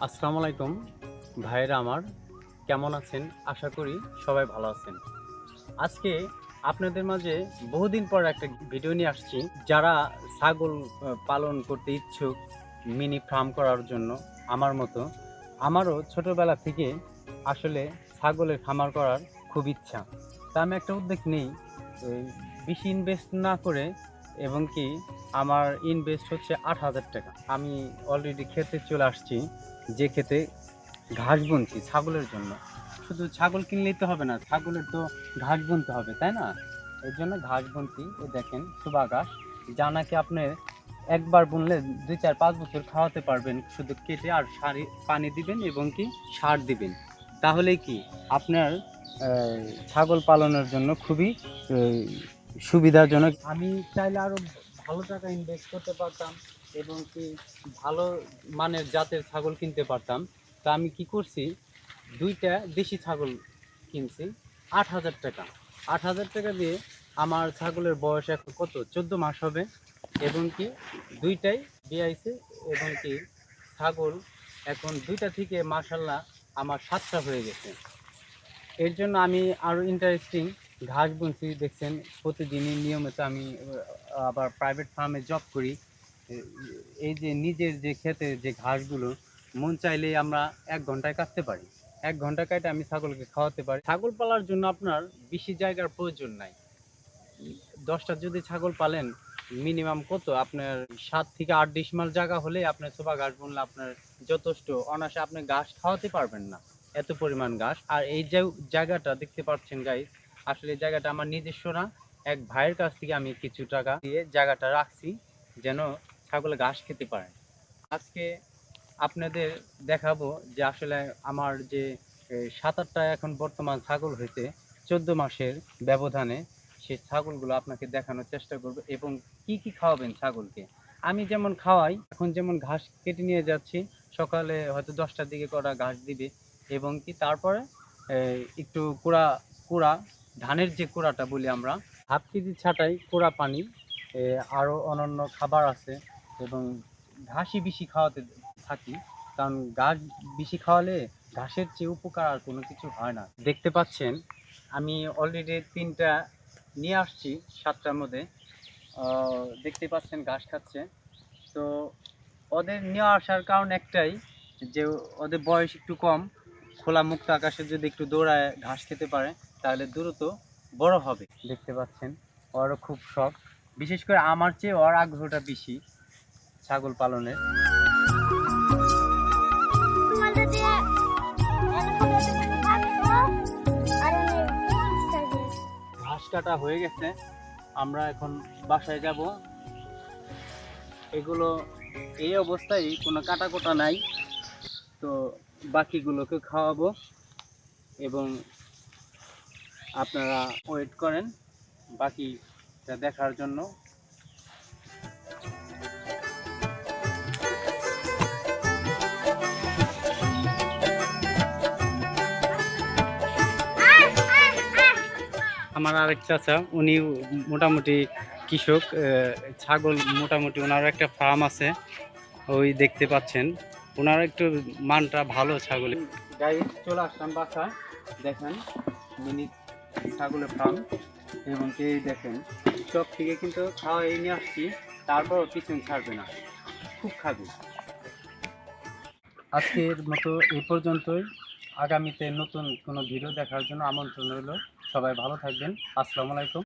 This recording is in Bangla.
আসসালামু আলাইকুম ভাইরা আমার, কেমন আছেন? আশা করি সবাই ভালো আছেন। আজকে আপনাদের মাঝে বহুদিন পর একটা ভিডিও নিয়ে আসছি। যারা ছাগল পালন করতে ইচ্ছুক, মিনি ফার্ম করার জন্য, আমার মতো আমারও ছোটবেলা থেকে আসলে ছাগলের খামার করার খুব ইচ্ছা। তা আমি একটা উদ্যোগ নিই, বেশি ইনভেস্ট না করে, এবং কি আমার ইনভেস্ট হচ্ছে ৮,০০০ টাকা। আমি অলরেডি খেতে চলে আসছি, যে খেতে ঘাস বুনছি ছাগলের জন্য। শুধু ছাগল কিনলেই তো হবে না, ছাগলের তো ঘাস বুনতে হবে, তাই না? এর জন্য ঘাস বুনছি। এই দেখেন সুবা ঘাস, যা নাকি আপনি একবার বুনলে ২, ৪, ৫ বছর খাওয়াতে পারবেন, শুধু কেটে আর সারি পানি দিবেন এবং কি সার দিবেন। তাহলে কি আপনার ছাগল পালনের জন্য খুবই সুবিধাজনক। আমি চাইলে আরো ভালো টাকা ইনভেস্ট করতে পারতাম এবং কি ভালো মানের জাতের ছাগল কিনতে পারতাম। তা আমি কি করছি, ২টা দেশি ছাগল কিনছি ৮,০০০ টাকা। ৮,০০০ টাকা দিয়ে আমার ছাগলের বয়স এখন কত, ১৪ মাস হবে, এবং কি ২টাই বিয়াইছে, এবং কি ছাগল এখন ২টা থেকে মাশাল্লাহ আমার ৭টা হয়ে গেছে। এর জন্য আমি আরও ইন্টারেস্টিং ঘাস বুনছি। দেখছেন প্রতিদিনই নিয়মিত আমি আবার প্রাইভেট ফার্মে জব করি। এই যে নিজের যে ক্ষেতের যে ঘাসগুলো মন চাইলেই আমরা ১ ঘন্টায় কাটতে পারি। ১ ঘন্টা কাটে আমি ছাগলকে খাওয়াতে পারি। ছাগল পালার জন্য আপনার বেশি জায়গার প্রয়োজন নাই। ১০টা যদি ছাগল পালেন, মিনিমাম কত আপনার ৭ থেকে ৮ ডিসমাল জায়গা হলে আপনার সোফা ঘাস বুনলে আপনার যথেষ্ট। অনায়াসে আপনি ঘাস খাওয়াতে পারবেন না, এত পরিমাণ ঘাস। আর এই যে জায়গাটা দেখতে পাচ্ছেন গাইস, আসলে এই জায়গাটা আমার নিজস্ব না, এক ভাইয়ের কাছ থেকে আমি কিছু টাকা দিয়ে জায়গাটা রাখছি যেন ছাগলে ঘাস খেতে পারে। আজকে আপনাদের দেখাবো যে আসলে আমার যে ৭-৮টা এখন বর্তমান ছাগল হয়েছে ১৪ মাসের ব্যবধানে, সেই ছাগলগুলো আপনাকে দেখানোর চেষ্টা করব, এবং কি কি খাওয়াবেন ছাগলকে। আমি যেমন খাওয়াই, এখন যেমন ঘাস কেটে নিয়ে যাচ্ছি, সকালে হয়তো 10টার দিকে করা ঘাস দিবে, এবং কি তারপরে একটু কুড়া ধানের যে কুড়াটা বলি আমরা, হাফ কেজি ছাটাই কুড়া পানি, আরও অন্যান্য খাবার আছে, এবং ঘাসই বেশি খাওয়াতে থাকি, কারণ ঘাস বেশি খাওয়ালে ঘাসের চেয়ে উপকার আর কোনো কিছু হয় না। দেখতে পাচ্ছেন আমি অলরেডি 3টা নিয়ে আসছি 7টার মধ্যে। দেখতে পাচ্ছেন ঘাস খাচ্ছে। তো ওদের নিয়ে আসার কারণ একটাই, যে ওদের বয়স একটু কম, খোলা মুক্ত আকাশে যদি একটু দৌড়ায় ঘাস খেতে পারে তাহলে দ্রুত বড় হবে। দেখতে পাচ্ছেন ওরও খুব শখ, বিশেষ করে আমার চেয়ে ওর আগ্রহটা বেশি ছাগল পালনের। ঘাস কাটা হয়ে গেছে, আমরা এখন বাসায় যাব। এগুলো এই অবস্থায় কোনো কাটা কোটা নাই, তো বাকিগুলোকে খাওয়াবো, এবং আপনারা ওয়েট করেন বাকিটা দেখার জন্য। আমার আরেক চাচা, উনি মোটামুটি কৃষক, ছাগল মোটামুটি ওনারও একটা ফার্ম আছে, ওই দেখতে পাচ্ছেন ওনার একটু মানটা ভালো ছাগলের। গাই চলে আসলাম বাসায়, দেখেন মিনি ছাগলের ফার্ম, এবং এই দেখেন সব থেকে কিন্তু খাওয়া এই নিয়ে আসছি, তারপরও পিছন ছাড়বে না, খুব খাবে। আজকের মতো এই পর্যন্তই। আগামীতে নতুন কোনো ভিডিও দেখার জন্য আমন্ত্রণ রইল। সবাই ভালো থাকবেন। আসসালামু আলাইকুম।